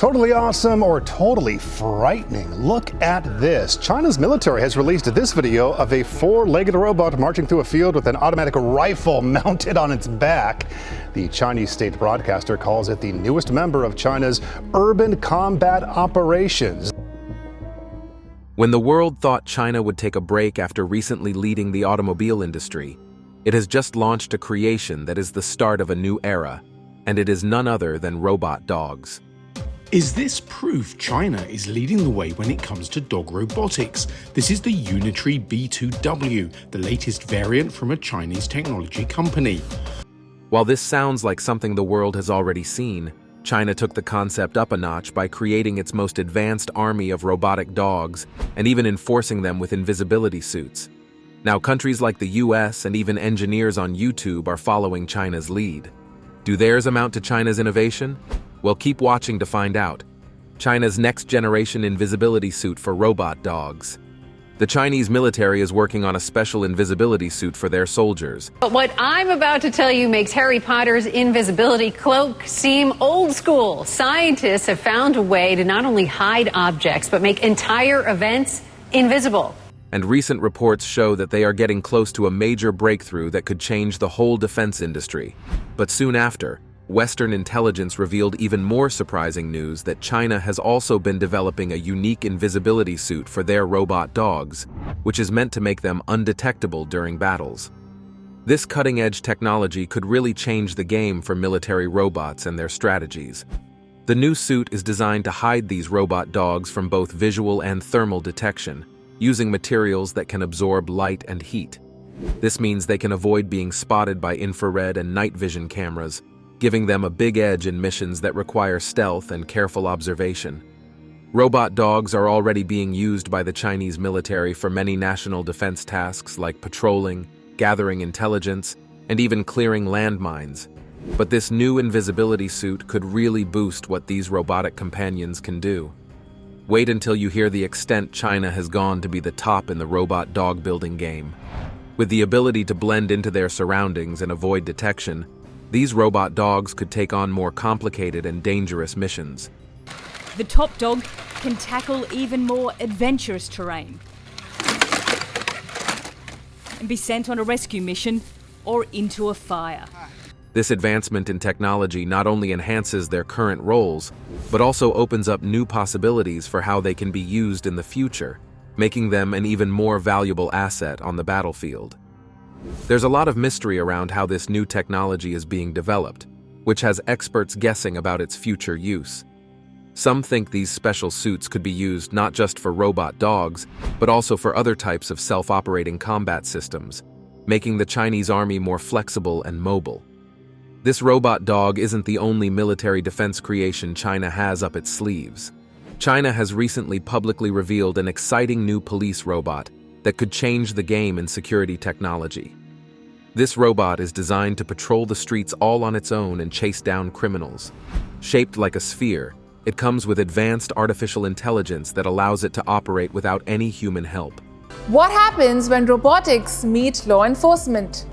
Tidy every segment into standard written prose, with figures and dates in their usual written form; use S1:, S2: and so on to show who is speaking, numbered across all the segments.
S1: Totally awesome or totally frightening? Look at this. China's military has released this video of a four-legged robot marching through a field with an automatic rifle mounted on its back. The Chinese state broadcaster calls it the newest member of China's urban combat operations.
S2: When the world thought China would take a break after recently leading the automobile industry, it has just launched a creation that is the start of a new era, and it is none other than robot dogs.
S3: Is this proof China is leading the way when it comes to dog robotics? This is the Unitary B2W, the latest variant from a Chinese technology company.
S2: While this sounds like something the world has already seen, China took the concept up a notch by creating its most advanced army of robotic dogs and even enforcing them with invisibility suits. Now, countries like the US and even engineers on YouTube are following China's lead. Do theirs amount to China's innovation? Well, keep watching to find out. China's next-generation invisibility suit for robot dogs. The Chinese military is working on a special invisibility suit for their soldiers.
S4: But what I'm about to tell you makes Harry Potter's invisibility cloak seem old school. Scientists have found a way to not only hide objects, but make entire events invisible.
S2: And recent reports show that they are getting close to a major breakthrough that could change the whole defense industry. But soon after, Western intelligence revealed even more surprising news that China has also been developing a unique invisibility suit for their robot dogs, which is meant to make them undetectable during battles. This cutting-edge technology could really change the game for military robots and their strategies. The new suit is designed to hide these robot dogs from both visual and thermal detection, using materials that can absorb light and heat. This means they can avoid being spotted by infrared and night vision cameras, giving them a big edge in missions that require stealth and careful observation. Robot dogs are already being used by the Chinese military for many national defense tasks like patrolling, gathering intelligence, and even clearing landmines. But this new invisibility suit could really boost what these robotic companions can do. Wait until you hear the extent China has gone to be the top in the robot dog building game. With the ability to blend into their surroundings and avoid detection, these robot dogs could take on more complicated and dangerous missions.
S5: The top dog can tackle even more adventurous terrain and be sent on a rescue mission or into a fire.
S2: This advancement in technology not only enhances their current roles, but also opens up new possibilities for how they can be used in the future, making them an even more valuable asset on the battlefield. There's a lot of mystery around how this new technology is being developed, which has experts guessing about its future use. Some think these special suits could be used not just for robot dogs, but also for other types of self-operating combat systems, making the Chinese army more flexible and mobile. This robot dog isn't the only military defense creation China has up its sleeves. China has recently publicly revealed an exciting new police robot that could change the game in security technology. This robot is designed to patrol the streets all on its own and chase down criminals. Shaped like a sphere, it comes with advanced artificial intelligence that allows it to operate without any human help.
S6: What happens when robotics meet law enforcement?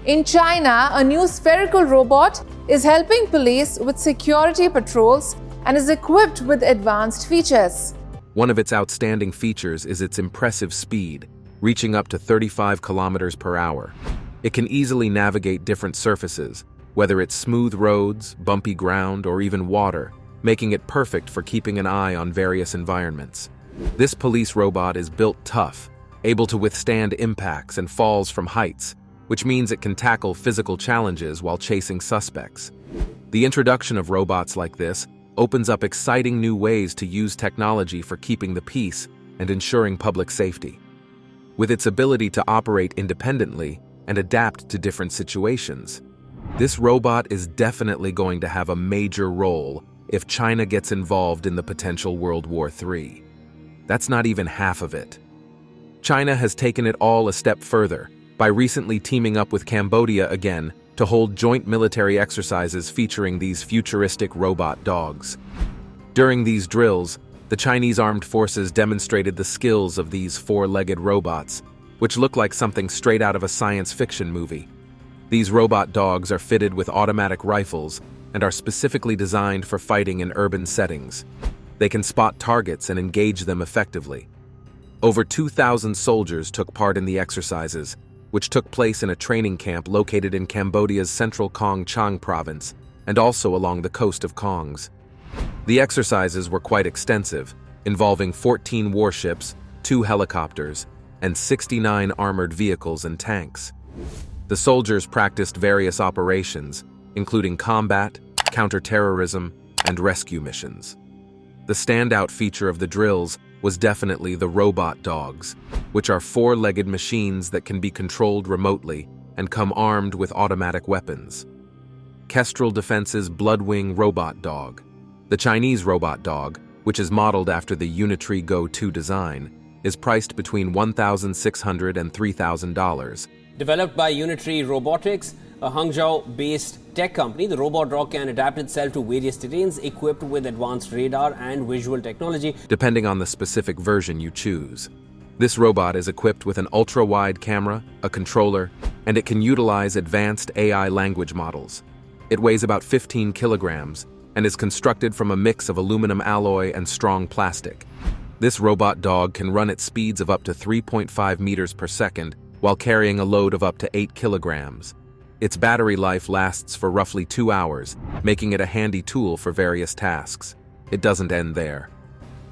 S6: In China, a new spherical robot is helping police with security patrols and is equipped with advanced features.
S2: One of its outstanding features is its impressive speed, reaching up to 35 kilometers per hour. It can easily navigate different surfaces, whether it's smooth roads, bumpy ground, or even water, making it perfect for keeping an eye on various environments. This police robot is built tough, able to withstand impacts and falls from heights, which means it can tackle physical challenges while chasing suspects. The introduction of robots like this opens up exciting new ways to use technology for keeping the peace and ensuring public safety. With its ability to operate independently and adapt to different situations, this robot is definitely going to have a major role if China gets involved in the potential World War III. That's not even half of it. China has taken it all a step further by recently teaming up with Cambodia again to hold joint military exercises featuring these futuristic robot dogs. During these drills, the Chinese armed forces demonstrated the skills of these four-legged robots, which look like something straight out of a science fiction movie. These robot dogs are fitted with automatic rifles, and are specifically designed for fighting in urban settings. They can spot targets and engage them effectively. Over 2,000 soldiers took part in the exercises, which took place in a training camp located in Cambodia's central Kong Chang province and also along the coast of Kongs. The exercises were quite extensive, involving 14 warships, 2 helicopters, and 69 armored vehicles and tanks. The soldiers practiced various operations, including combat, counter-terrorism, and rescue missions. The standout feature of the drills was definitely the robot dogs, which are 4-legged machines that can be controlled remotely and come armed with automatic weapons. Kestrel Defense's Bloodwing robot dog. The Chinese robot dog, which is modeled after the Unitree Go 2 design, is priced between $1,600 and $3,000.
S7: Developed by Unitree Robotics, a Hangzhou-based tech company, the robot dog can adapt itself to various terrains equipped with advanced radar and visual technology,
S2: depending on the specific version you choose. This robot is equipped with an ultra-wide camera, a controller, and it can utilize advanced AI language models. It weighs about 15 kilograms and is constructed from a mix of aluminum alloy and strong plastic. This robot dog can run at speeds of up to 3.5 meters per second while carrying a load of up to 8 kilograms. Its battery life lasts for roughly 2 hours, making it a handy tool for various tasks. It doesn't end there.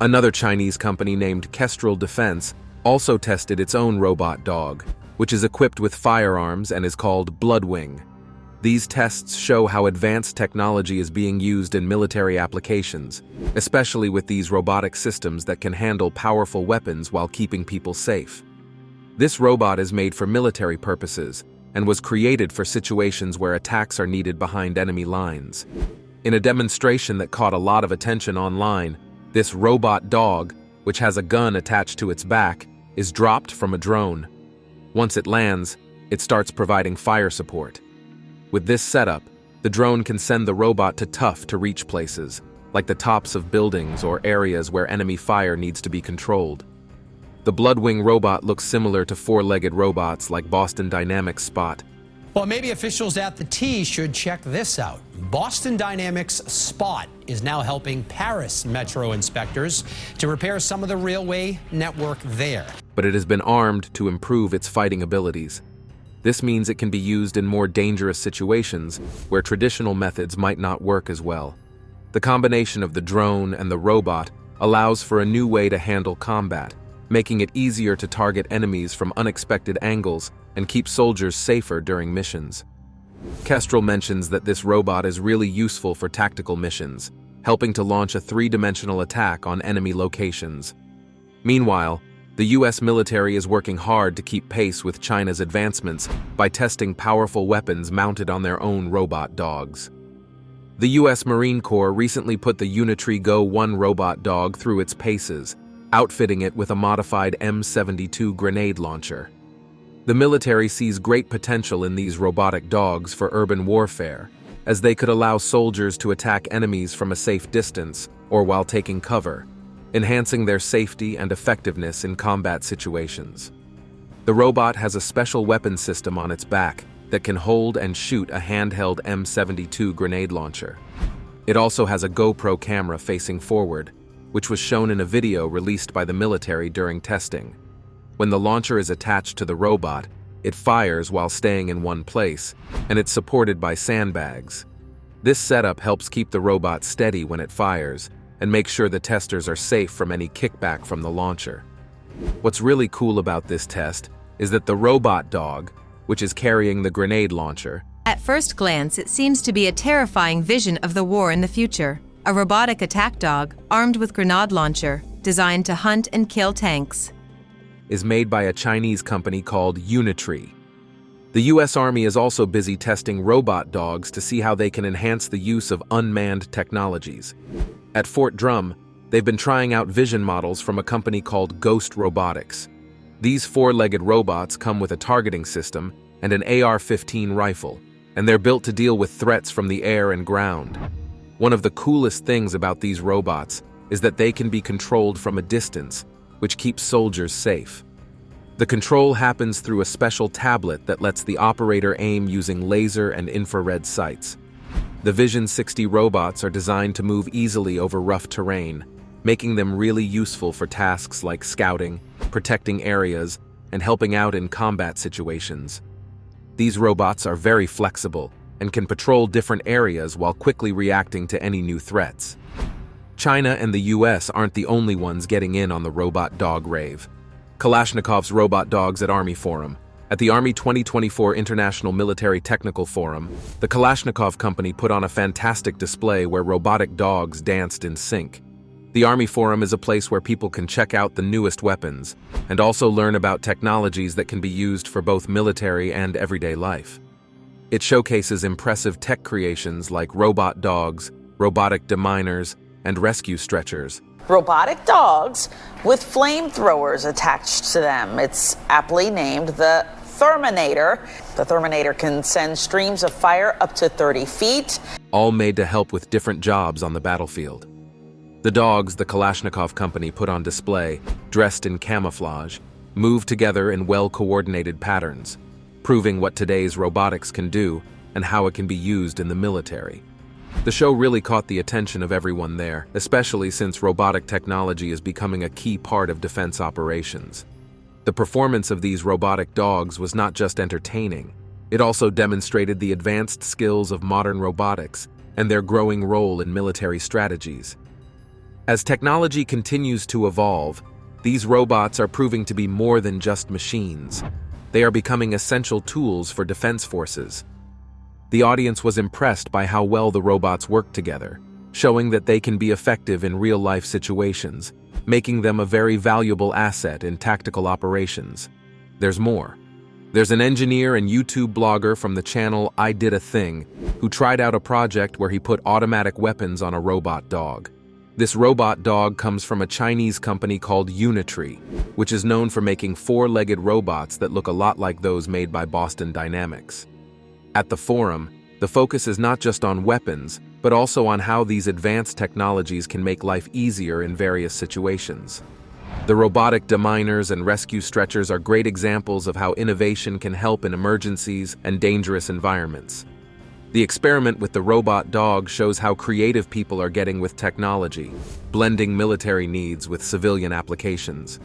S2: Another Chinese company named Kestrel Defense also tested its own robot dog, which is equipped with firearms and is called Bloodwing. These tests show how advanced technology is being used in military applications, especially with these robotic systems that can handle powerful weapons while keeping people safe. This robot is made for military purposes and was created for situations where attacks are needed behind enemy lines. In a demonstration that caught a lot of attention online, this robot dog, which has a gun attached to its back, is dropped from a drone. Once it lands, it starts providing fire support. With this setup, the drone can send the robot to reach places, like the tops of buildings or areas where enemy fire needs to be controlled. The Bloodwing robot looks similar to 4-legged robots like Boston Dynamics Spot.
S8: Well, maybe officials at the T should check this out. Boston Dynamics Spot is now helping Paris metro inspectors to repair some of the railway network there.
S2: But it has been armed to improve its fighting abilities. This means it can be used in more dangerous situations where traditional methods might not work as well. The combination of the drone and the robot allows for a new way to handle combat, making it easier to target enemies from unexpected angles and keep soldiers safer during missions. Kestrel mentions that this robot is really useful for tactical missions, helping to launch a 3-dimensional attack on enemy locations. Meanwhile, the US military is working hard to keep pace with China's advancements by testing powerful weapons mounted on their own robot dogs. The US Marine Corps recently put the Unitree Go 1 robot dog through its paces, outfitting it with a modified M72 grenade launcher. The military sees great potential in these robotic dogs for urban warfare, as they could allow soldiers to attack enemies from a safe distance or while taking cover, enhancing their safety and effectiveness in combat situations. The robot has a special weapon system on its back that can hold and shoot a handheld M72 grenade launcher. It also has a GoPro camera facing forward, which was shown in a video released by the military during testing. When the launcher is attached to the robot, it fires while staying in one place, and it's supported by sandbags. This setup helps keep the robot steady when it fires, and make sure the testers are safe from any kickback from the launcher. What's really cool about this test is that the robot dog, which is carrying the grenade launcher,
S9: at first glance it seems to be a terrifying vision of the war in the future. A robotic attack dog, armed with grenade launcher, designed to hunt and kill tanks,
S2: is made by a Chinese company called Unitree. The US Army is also busy testing robot dogs to see how they can enhance the use of unmanned technologies. At Fort Drum, they've been trying out vision models from a company called Ghost Robotics. These 4-legged robots come with a targeting system and an AR-15 rifle, and they're built to deal with threats from the air and ground. One of the coolest things about these robots is that they can be controlled from a distance, which keeps soldiers safe. The control happens through a special tablet that lets the operator aim using laser and infrared sights. The Vision 60 robots are designed to move easily over rough terrain, making them really useful for tasks like scouting, protecting areas, and helping out in combat situations. These robots are very flexible and can patrol different areas while quickly reacting to any new threats. China and the US aren't the only ones getting in on the robot dog rave. Kalashnikov's robot dogs at Army Forum. At the Army 2024 International Military Technical Forum, the Kalashnikov company put on a fantastic display where robotic dogs danced in sync. The Army Forum is a place where people can check out the newest weapons and also learn about technologies that can be used for both military and everyday life. It showcases impressive tech creations like robot dogs, robotic deminers, and rescue stretchers.
S10: Robotic dogs with flamethrowers attached to them. It's aptly named the Terminator. The Terminator can send streams of fire up to 30 feet.
S2: All made to help with different jobs on the battlefield. The dogs the Kalashnikov company put on display, dressed in camouflage, move together in well-coordinated patterns, proving what today's robotics can do and how it can be used in the military. The show really caught the attention of everyone there, especially since robotic technology is becoming a key part of defense operations. The performance of these robotic dogs was not just entertaining, it also demonstrated the advanced skills of modern robotics and their growing role in military strategies. As technology continues to evolve, these robots are proving to be more than just machines. They are becoming essential tools for defense forces. The audience was impressed by how well the robots work together, showing that they can be effective in real-life situations, making them a very valuable asset in tactical operations. There's more. There's an engineer and YouTube blogger from the channel I Did a Thing who tried out a project where he put automatic weapons on a robot dog. This robot dog comes from a Chinese company called Unitree, which is known for making four-legged robots that look a lot like those made by Boston Dynamics. At the forum, the focus is not just on weapons, but also on how these advanced technologies can make life easier in various situations. The robotic deminers and rescue stretchers are great examples of how innovation can help in emergencies and dangerous environments. The experiment with the robot dog shows how creative people are getting with technology, blending military needs with civilian applications.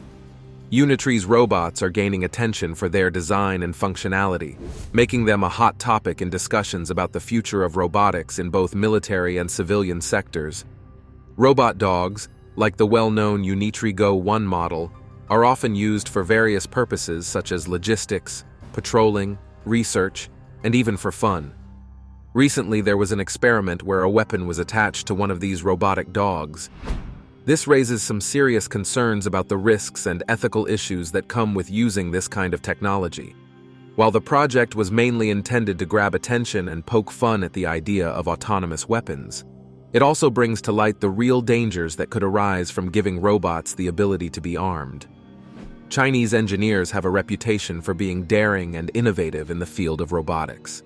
S2: Unitree's robots are gaining attention for their design and functionality, making them a hot topic in discussions about the future of robotics in both military and civilian sectors. Robot dogs, like the well-known Unitree Go 1 model, are often used for various purposes such as logistics, patrolling, research, and even for fun. Recently, there was an experiment where a weapon was attached to one of these robotic dogs. This raises some serious concerns about the risks and ethical issues that come with using this kind of technology. While the project was mainly intended to grab attention and poke fun at the idea of autonomous weapons, it also brings to light the real dangers that could arise from giving robots the ability to be armed. Chinese engineers have a reputation for being daring and innovative in the field of robotics.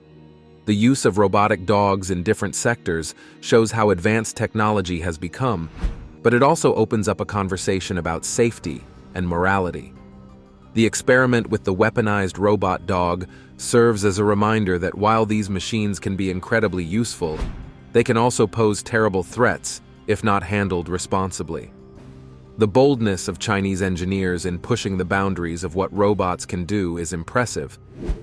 S2: The use of robotic dogs in different sectors shows how advanced technology has become, but it also opens up a conversation about safety and morality. The experiment with the weaponized robot dog serves as a reminder that while these machines can be incredibly useful, they can also pose terrible threats if not handled responsibly. The boldness of Chinese engineers in pushing the boundaries of what robots can do is impressive,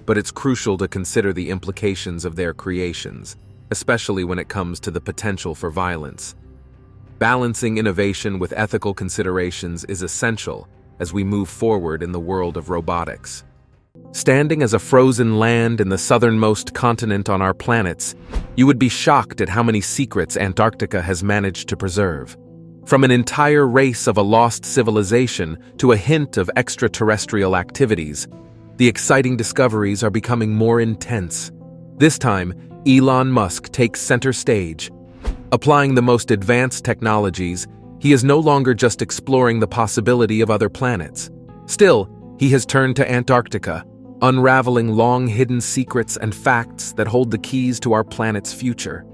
S2: but it's crucial to consider the implications of their creations, especially when it comes to the potential for violence. Balancing innovation with ethical considerations is essential as we move forward in the world of robotics. Standing as a frozen land in the southernmost continent on our planets, you would be shocked at how many secrets Antarctica has managed to preserve. From an entire race of a lost civilization to a hint of extraterrestrial activities, the exciting discoveries are becoming more intense. This time, Elon Musk takes center stage. Applying the most advanced technologies, he is no longer just exploring the possibility of other planets. Still, he has turned to Antarctica, unraveling long-hidden secrets and facts that hold the keys to our planet's future.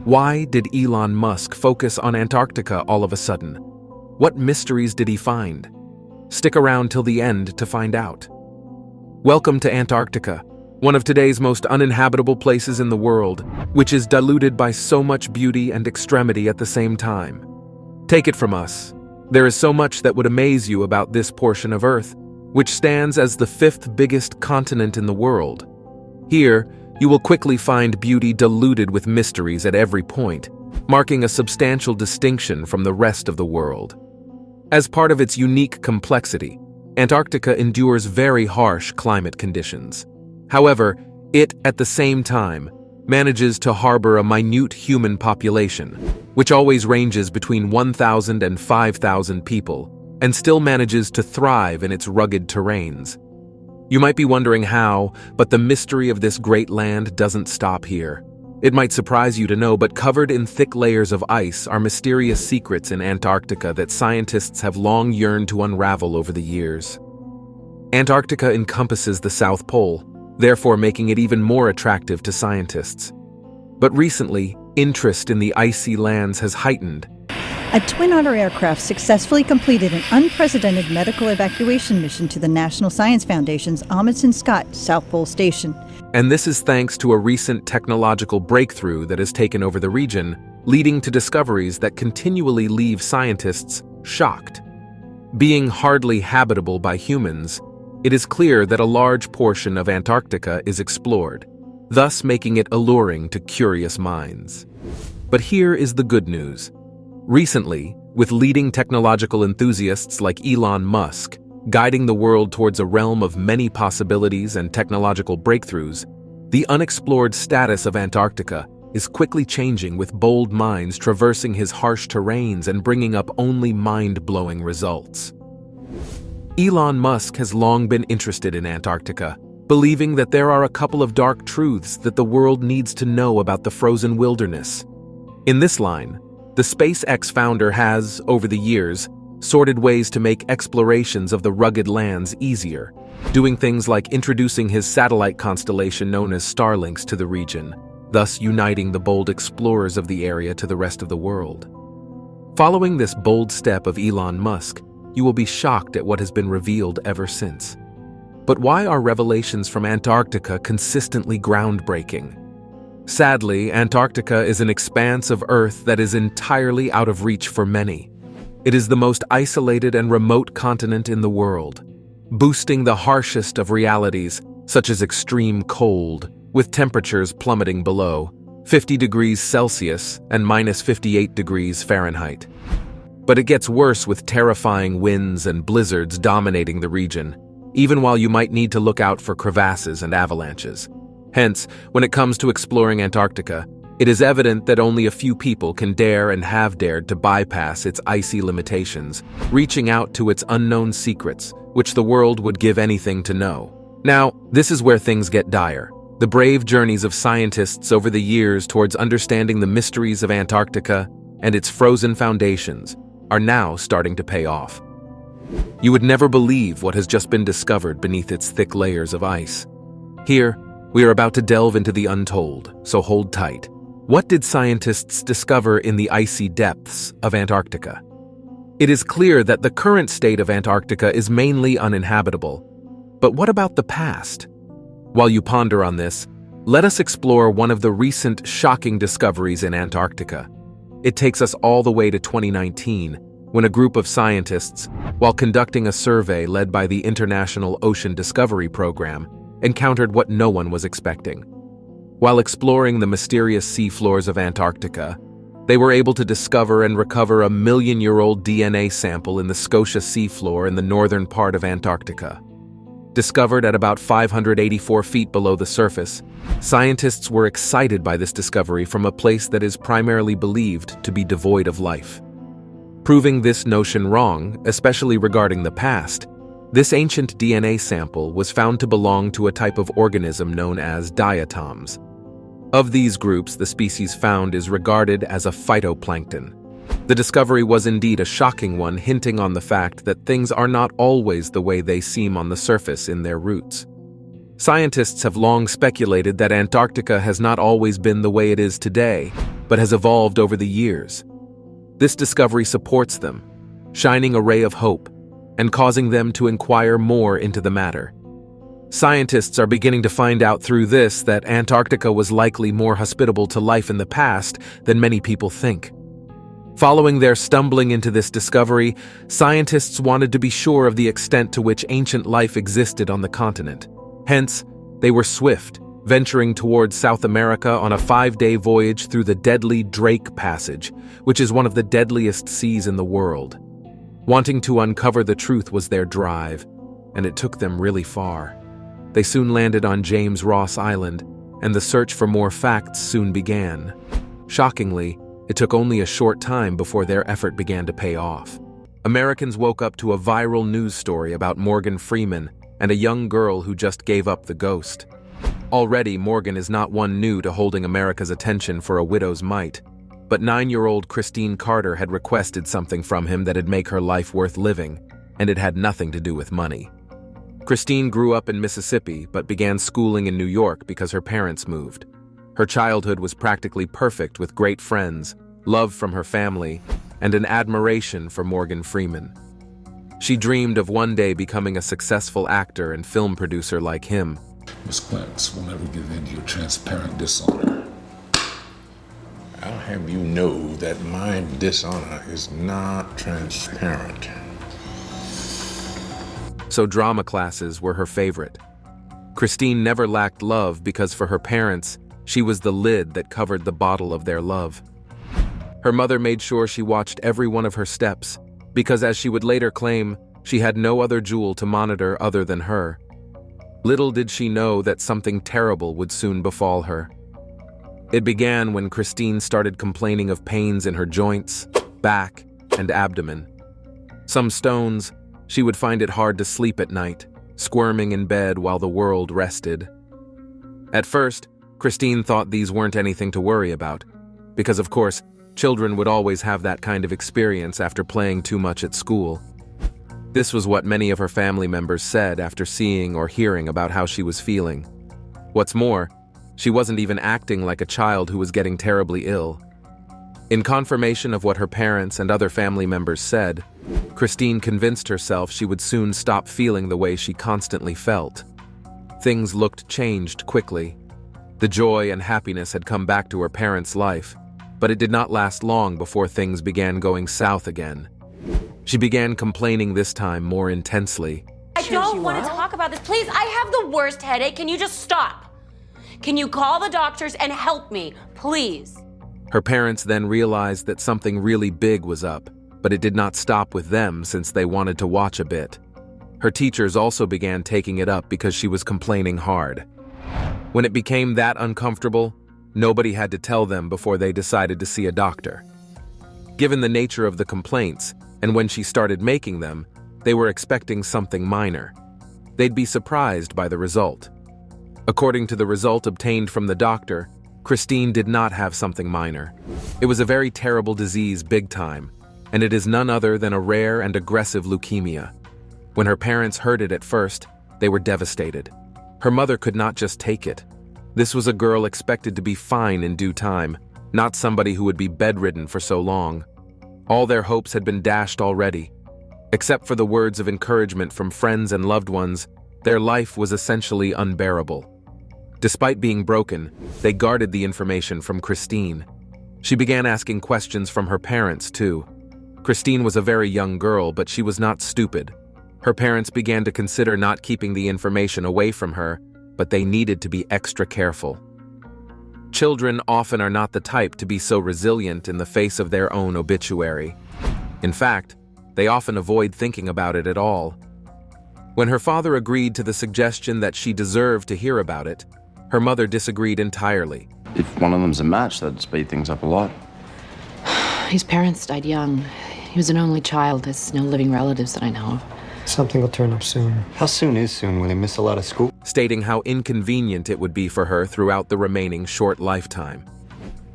S2: Why did Elon Musk focus on Antarctica all of a sudden? What mysteries did he find? Stick around till the end to find out. Welcome to Antarctica, one of today's most uninhabitable places in the world, which is diluted by so much beauty and extremity at the same time. Take it from us, there is so much that would amaze you about this portion of Earth, which stands as the 5th biggest continent in the world. Here, you will quickly find beauty diluted with mysteries at every point, marking a substantial distinction from the rest of the world. As part of its unique complexity, Antarctica endures very harsh climate conditions. However, it, at the same time, manages to harbor a minute human population, which always ranges between 1,000 and 5,000 people, and still manages to thrive in its rugged terrains. You might be wondering how, but the mystery of this great land doesn't stop here. It might surprise you to know, but covered in thick layers of ice are mysterious secrets in Antarctica that scientists have long yearned to unravel over the years. Antarctica encompasses the South Pole, therefore making it even more attractive to scientists. But recently, interest in the icy lands has heightened.
S11: A Twin Otter aircraft successfully completed an unprecedented medical evacuation mission to the National Science Foundation's Amundsen Scott South Pole Station.
S2: And this is thanks to a recent technological breakthrough that has taken over the region, leading to discoveries that continually leave scientists shocked. Being hardly habitable by humans, it is clear that a large portion of Antarctica is explored, thus making it alluring to curious minds. But here is the good news. Recently, with leading technological enthusiasts like Elon Musk guiding the world towards a realm of many possibilities and technological breakthroughs, the unexplored status of Antarctica is quickly changing, with bold minds traversing his harsh terrains and bringing up only mind-blowing results. Elon Musk has long been interested in Antarctica, believing that there are a couple of dark truths that the world needs to know about the frozen wilderness. In this line, the SpaceX founder has, over the years, sorted ways to make explorations of the rugged lands easier, doing things like introducing his satellite constellation known as Starlinks to the region, thus uniting the bold explorers of the area to the rest of the world. Following this bold step of Elon Musk, you will be shocked at what has been revealed ever since. But why are revelations from Antarctica consistently groundbreaking? Sadly, Antarctica is an expanse of Earth that is entirely out of reach for many. It is the most isolated and remote continent in the world, boosting the harshest of realities, such as extreme cold, with temperatures plummeting below 50 degrees Celsius and minus 58 degrees Fahrenheit. But it gets worse, with terrifying winds and blizzards dominating the region, even while you might need to look out for crevasses and avalanches. Hence, when it comes to exploring Antarctica, it is evident that only a few people can dare and have dared to bypass its icy limitations, reaching out to its unknown secrets, which the world would give anything to know. Now, this is where things get dire. The brave journeys of scientists over the years towards understanding the mysteries of Antarctica and its frozen foundations are now starting to pay off. You would never believe what has just been discovered beneath its thick layers of ice. Here, we are about to delve into the untold, so hold tight. What did scientists discover in the icy depths of Antarctica? It is clear that the current state of Antarctica is mainly uninhabitable. But what about the past? While you ponder on this, let us explore one of the recent shocking discoveries in Antarctica. It takes us all the way to 2019, when a group of scientists, while conducting a survey led by the International Ocean Discovery Program, encountered what no one was expecting. While exploring the mysterious seafloors of Antarctica, they were able to discover and recover a million-year-old DNA sample in the Scotia seafloor in the northern part of Antarctica. Discovered at about 584 feet below the surface, scientists were excited by this discovery from a place that is primarily believed to be devoid of life. Proving this notion wrong, especially regarding the past, this ancient DNA sample was found to belong to a type of organism known as diatoms. Of these groups, the species found is regarded as a phytoplankton. The discovery was indeed a shocking one, hinting on the fact that things are not always the way they seem on the surface in their roots. Scientists have long speculated that Antarctica has not always been the way it is today, but has evolved over the years. This discovery supports them, shining a ray of hope and causing them to inquire more into the matter. Scientists are beginning to find out through this that Antarctica was likely more hospitable to life in the past than many people think. Following their stumbling into this discovery, scientists wanted to be sure of the extent to which ancient life existed on the continent. Hence, they were swift, venturing towards South America on a 5-day voyage through the deadly Drake Passage, which is one of the deadliest seas in the world. Wanting to uncover the truth was their drive, and it took them really far. They soon landed on James Ross Island, and the search for more facts soon began. Shockingly, it took only a short time before their effort began to pay off. Americans woke up to a viral news story about Morgan Freeman and a young girl who just gave up the ghost. Already, Morgan is not one new to holding America's attention for a widow's mite, but 9-year-old Christine Carter had requested something from him that'd make her life worth living, and it had nothing to do with money. Christine grew up in Mississippi but began schooling in New York because her parents moved. Her childhood was practically perfect with great friends, love from her family, and an admiration for Morgan Freeman. She dreamed of one day becoming a successful actor and film producer like him.
S12: Miss Clance will never give in to your transparent dishonor.
S13: I'll have you know that my dishonor is not transparent.
S2: So drama classes were her favorite. Christine never lacked love because for her parents, she was the lid that covered the bottle of their love. Her mother made sure she watched every one of her steps, because as she would later claim, she had no other jewel to monitor other than her. Little did she know that something terrible would soon befall her. It began when Christine started complaining of pains in her joints, back, and abdomen. Some stones, she would find it hard to sleep at night, squirming in bed while the world rested. At first, Christine thought these weren't anything to worry about, because of course, children would always have that kind of experience after playing too much at school. This was what many of her family members said after seeing or hearing about how she was feeling. What's more, she wasn't even acting like a child who was getting terribly ill. In confirmation of what her parents and other family members said, Christine convinced herself she would soon stop feeling the way she constantly felt. Things looked changed quickly. The joy and happiness had come back to her parents' life, but it did not last long before things began going south again. She began complaining this time more intensely.
S14: I don't want to talk about this. Please, I have the worst headache. Can you just stop? Can you call the doctors and help me, please?
S2: Her parents then realized that something really big was up, but it did not stop with them since they wanted to watch a bit. Her teachers also began taking it up because she was complaining hard. When it became that uncomfortable, nobody had to tell them before they decided to see a doctor. Given the nature of the complaints, and when she started making them, they were expecting something minor. They'd be surprised by the result. According to the result obtained from the doctor, Christine did not have something minor. It was a very terrible disease big time, and it is none other than a rare and aggressive leukemia. When her parents heard it at first, they were devastated. Her mother could not just take it. This was a girl expected to be fine in due time, not somebody who would be bedridden for so long. All their hopes had been dashed already. Except for the words of encouragement from friends and loved ones, their life was essentially unbearable. Despite being broken, they guarded the information from Christine. She began asking questions from her parents, too. Christine was a very young girl, but she was not stupid. Her parents began to consider not keeping the information away from her, but they needed to be extra careful. Children often are not the type to be so resilient in the face of their own obituary. In fact, they often avoid thinking about it at all. When her father agreed to the suggestion that she deserved to hear about it, her mother disagreed entirely.
S15: If one of them's a match, that'd speed things up a lot.
S16: His parents died young. He was an only child. There's no living relatives that I know of.
S17: Something will turn up soon. How soon is soon? Will he miss a lot of school?
S2: Stating how inconvenient it would be for her throughout the remaining short lifetime.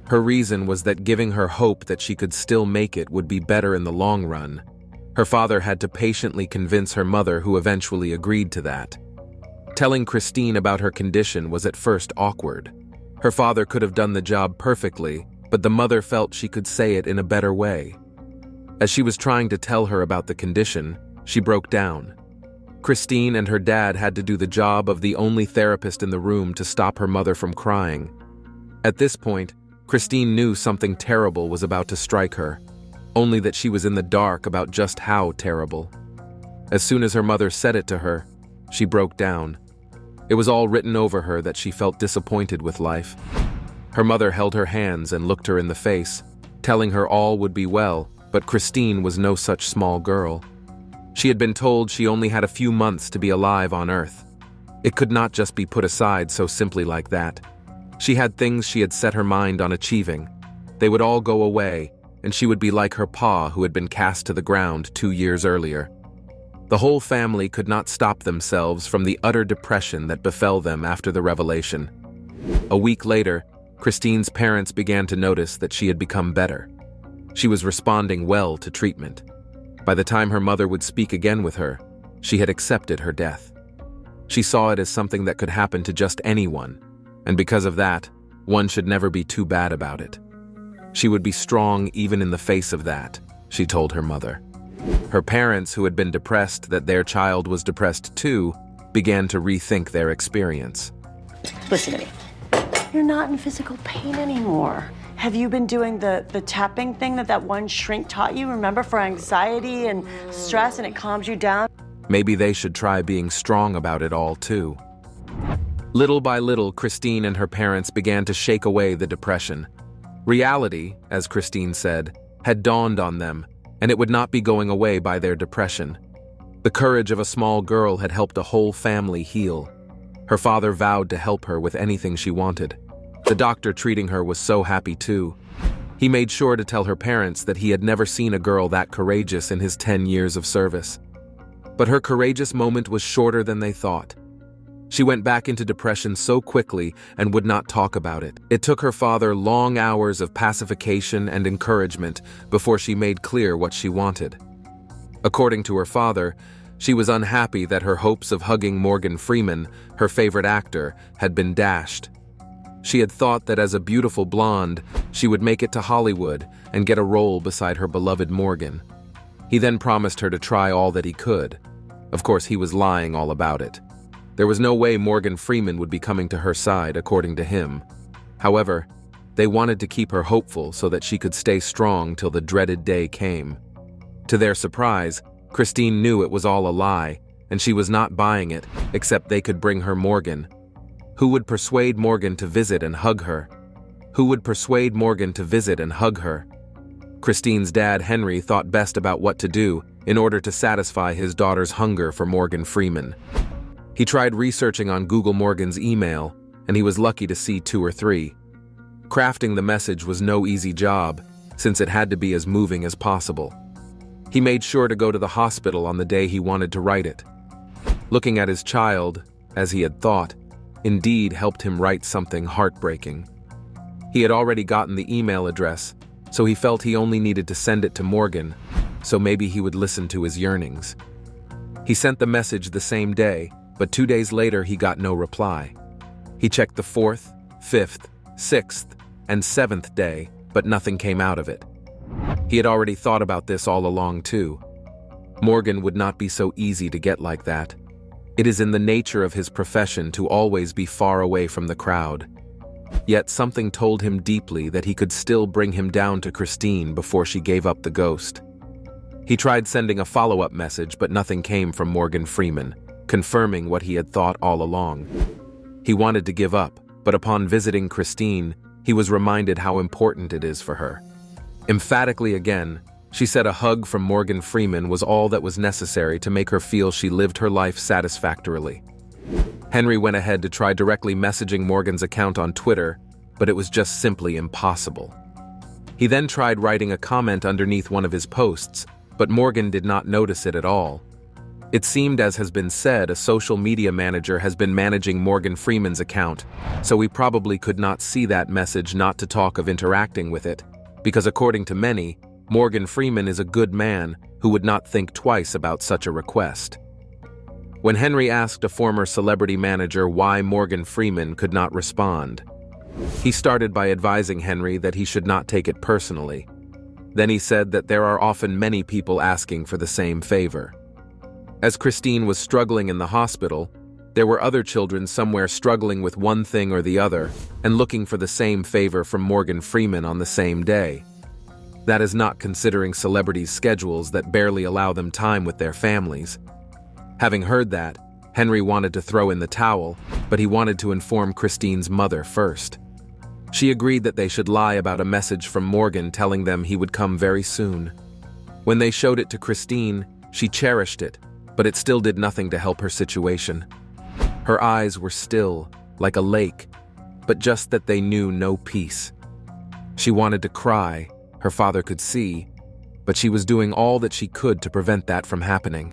S2: Her reason was that giving her hope that she could still make it would be better in the long run. Her father had to patiently convince her mother, who eventually agreed to that. Telling Christine about her condition was at first awkward. Her father could have done the job perfectly, but the mother felt she could say it in a better way. As she was trying to tell her about the condition, she broke down. Christine and her dad had to do the job of the only therapist in the room to stop her mother from crying. At this point, Christine knew something terrible was about to strike her, only that she was in the dark about just how terrible. As soon as her mother said it to her, she broke down. It was all written over her that she felt disappointed with life. Her mother held her hands and looked her in the face, telling her all would be well, but Christine was no such small girl. She had been told she only had a few months to be alive on Earth. It could not just be put aside so simply like that. She had things she had set her mind on achieving. They would all go away, and she would be like her pa who had been cast to the ground 2 years earlier. The whole family could not stop themselves from the utter depression that befell them after the revelation. A week later, Christine's parents began to notice that she had become better. She was responding well to treatment. By the time her mother would speak again with her, she had accepted her death. She saw it as something that could happen to just anyone, and because of that, one should never be too bad about it. She would be strong even in the face of that, she told her mother. Her parents, who had been depressed that their child was depressed too, began to rethink their experience.
S18: Listen to me. You're not in physical pain anymore. Have you been doing the tapping thing that one shrink taught you, remember, for anxiety and stress, and it calms you down?
S2: Maybe they should try being strong about it all too. Little by little, Christine and her parents began to shake away the depression. Reality, as Christine said, had dawned on them, and it would not be going away by their depression. The courage of a small girl had helped a whole family heal. Her father vowed to help her with anything she wanted. The doctor treating her was so happy too. He made sure to tell her parents that he had never seen a girl that courageous in his 10 years of service. But her courageous moment was shorter than they thought. She went back into depression so quickly and would not talk about it. It took her father long hours of pacification and encouragement before she made clear what she wanted. According to her father, she was unhappy that her hopes of hugging Morgan Freeman, her favorite actor, had been dashed. She had thought that as a beautiful blonde, she would make it to Hollywood and get a role beside her beloved Morgan. He then promised her to try all that he could. Of course, he was lying all about it. There was no way Morgan Freeman would be coming to her side, according to him. However, they wanted to keep her hopeful so that she could stay strong till the dreaded day came. To their surprise, Christine knew it was all a lie, and she was not buying it, except they could bring her Morgan. Who would persuade Morgan to visit and hug her? Who would persuade Morgan to visit and hug her? Christine's dad, Henry, thought best about what to do in order to satisfy his daughter's hunger for Morgan Freeman. He tried researching on Google Morgan's email, and he was lucky to see 2 or 3. Crafting the message was no easy job, since it had to be as moving as possible. He made sure to go to the hospital on the day he wanted to write it. Looking at his child, as he had thought, indeed helped him write something heartbreaking. He had already gotten the email address, so he felt he only needed to send it to Morgan, so maybe he would listen to his yearnings. He sent the message the same day, but 2 days later he got no reply. He checked the 4th, 5th, 6th, and 7th day, but nothing came out of it. He had already thought about this all along too. Morgan would not be so easy to get like that. It is in the nature of his profession to always be far away from the crowd. Yet something told him deeply that he could still bring him down to Christine before she gave up the ghost. He tried sending a follow-up message, but nothing came from Morgan Freeman, confirming what he had thought all along. He wanted to give up, but upon visiting Christine, he was reminded how important it is for her. Emphatically again, she said a hug from Morgan Freeman was all that was necessary to make her feel she lived her life satisfactorily. Henry went ahead to try directly messaging Morgan's account on Twitter, but it was just simply impossible. He then tried writing a comment underneath one of his posts, but Morgan did not notice it at all. It seemed, as has been said, a social media manager has been managing Morgan Freeman's account, so he probably could not see that message, not to talk of interacting with it, because according to many, Morgan Freeman is a good man who would not think twice about such a request. When Henry asked a former celebrity manager why Morgan Freeman could not respond, he started by advising Henry that he should not take it personally. Then he said that there are often many people asking for the same favor. As Christine was struggling in the hospital, there were other children somewhere struggling with one thing or the other and looking for the same favor from Morgan Freeman on the same day. That is not considering celebrities' schedules that barely allow them time with their families. Having heard that, Henry wanted to throw in the towel, but he wanted to inform Christine's mother first. She agreed that they should lie about a message from Morgan telling them he would come very soon. When they showed it to Christine, she cherished it, but it still did nothing to help her situation. Her eyes were still, like a lake, but just that they knew no peace. She wanted to cry, her father could see, but she was doing all that she could to prevent that from happening.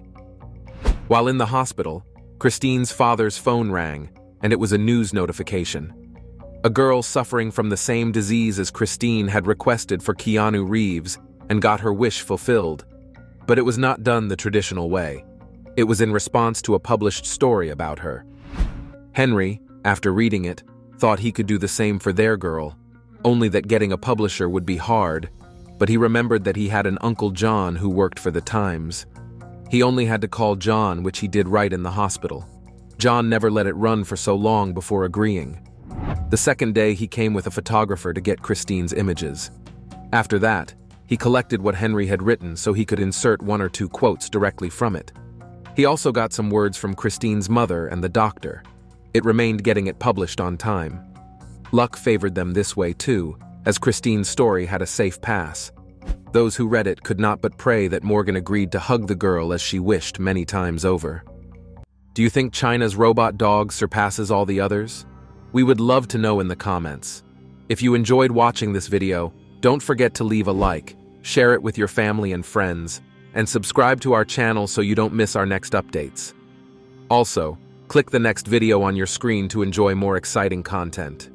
S2: While in the hospital, Christine's father's phone rang, and it was a news notification. A girl suffering from the same disease as Christine had requested for Keanu Reeves and got her wish fulfilled, but it was not done the traditional way. It was in response to a published story about her. Henry, after reading it, thought he could do the same for their girl, only that getting a publisher would be hard, but he remembered that he had an Uncle John who worked for the Times. He only had to call John, which he did right in the hospital. John never let it run for so long before agreeing. The second day he came with a photographer to get Christine's images. After that, he collected what Henry had written so he could insert 1 or 2 quotes directly from it. He also got some words from Christine's mother and the doctor. It remained getting it published on time. Luck favored them this way too, as Christine's story had a safe pass. Those who read it could not but pray that Morgan agreed to hug the girl as she wished many times over. Do you think China's robot dog surpasses all the others? We would love to know in the comments. If you enjoyed watching this video, don't forget to leave a like, share it with your family and friends, and subscribe to our channel so you don't miss our next updates. Also, click the next video on your screen to enjoy more exciting content.